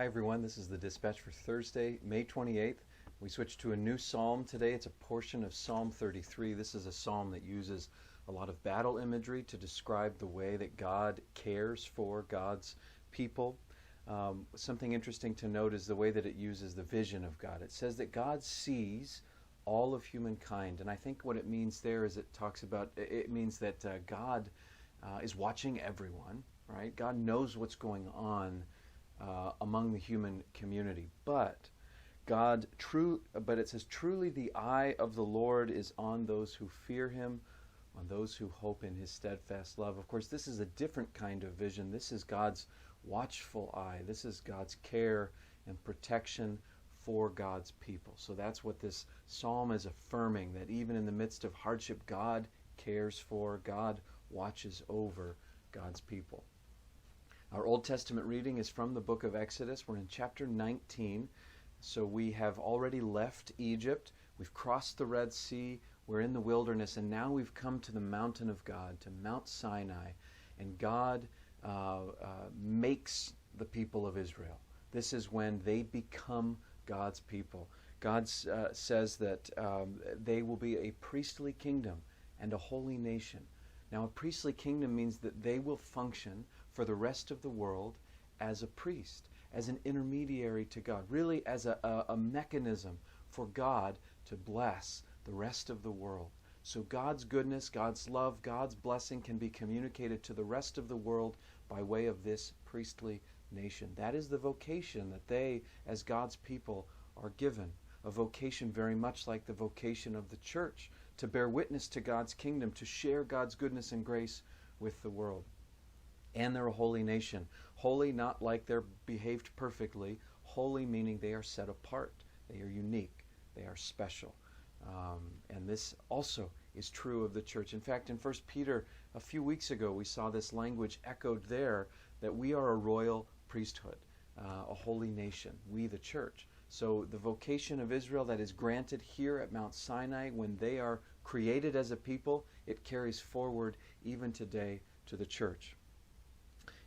Hi everyone, this is the dispatch for Thursday, May 28th. We switched to a new psalm today. It's a portion of Psalm 33. This is a psalm that uses a lot of battle imagery to describe the way that God cares for God's people. Something interesting to note is the way that it uses the vision of God. It says that God sees all of humankind, and I think what it means there is it means that God is watching everyone, right? God knows what's going on among the human community. But it says, truly the eye of the Lord is on those who fear him, on those who hope in his steadfast love. Of course, this is a different kind of vision. This is God's watchful eye. This is God's care and protection for God's people. So that's what this psalm is affirming, that even in the midst of hardship, God cares for, God watches over God's people. Our Old Testament reading is from the book of Exodus. We're in chapter 19. So we have already left Egypt. We've crossed the Red Sea. We're in the wilderness. And now we've come to the mountain of God, to Mount Sinai. And God makes the people of Israel. This is when they become God's people. God says that they will be a priestly kingdom and a holy nation. Now, a priestly kingdom means that they will function for the rest of the world as a priest, as an intermediary to God, really as a mechanism for God to bless the rest of the world. So God's goodness, God's love, God's blessing can be communicated to the rest of the world by way of this priestly nation. That is the vocation that they, as God's people, are given. A vocation very much like the vocation of the church, to bear witness to God's kingdom, to share God's goodness and grace with the world. And they're a holy nation. Holy not like they're behaved perfectly. Holy meaning they are set apart. They are unique. They are special. And this also is true of the church. In fact, in 1 Peter, a few weeks ago, we saw this language echoed there, that we are a royal priesthood, a holy nation, we the church. So the vocation of Israel that is granted here at Mount Sinai when they are created as a people, it carries forward even today to the church.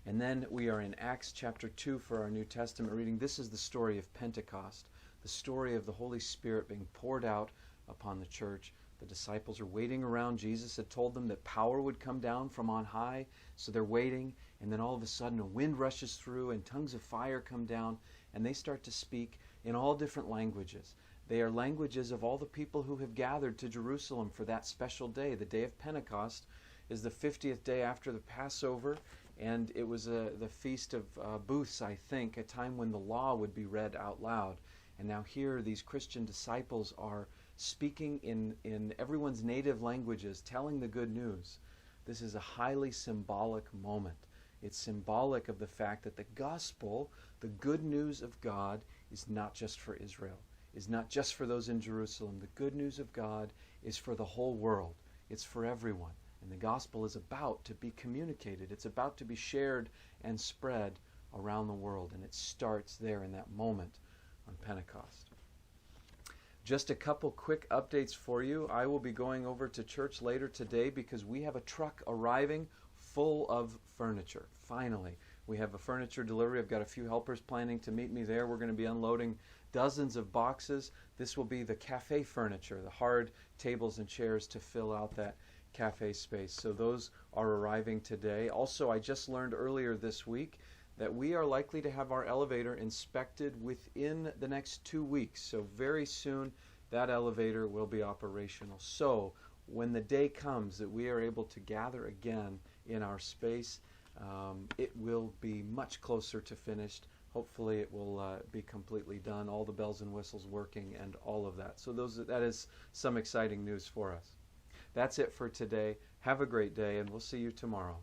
And then we are in Acts chapter 2 for our New Testament reading. This is the story of Pentecost, the story of the Holy Spirit being poured out upon the church. The disciples are waiting around. Jesus had told them that power would come down from on high, so they're waiting, and then all of a sudden a wind rushes through and tongues of fire come down, and they start to speak in all different languages. They are languages of all the people who have gathered to Jerusalem for that special day. The day of Pentecost is the 50th day after the Passover, and it was the Feast of Booths, I think, a time when the law would be read out loud. And now here these Christian disciples are speaking in everyone's native languages, telling the good news. This is a highly symbolic moment. It's symbolic of the fact that the gospel, the good news of God, is not just for Israel, is not just for those in Jerusalem. The good news of God is for the whole world. It's for everyone. And the gospel is about to be communicated. It's about to be shared and spread around the world. And it starts there in that moment on Pentecost. Just a couple quick updates for you. I will be going over to church later today because we have a truck arriving full of furniture. Finally, we have a furniture delivery. I've got a few helpers planning to meet me there. We're going to be unloading dozens of boxes. This will be the cafe furniture, the hard tables and chairs to fill out that cafe space. So those are arriving today. Also, I just learned earlier this week that we are likely to have our elevator inspected within the next 2 weeks. So very soon that elevator will be operational. So when the day comes that we are able to gather again in our space, it will be much closer to finished. Hopefully it will be completely done, all the bells and whistles working and all of that. So that is some exciting news for us. That's it for today. Have a great day, and we'll see you tomorrow.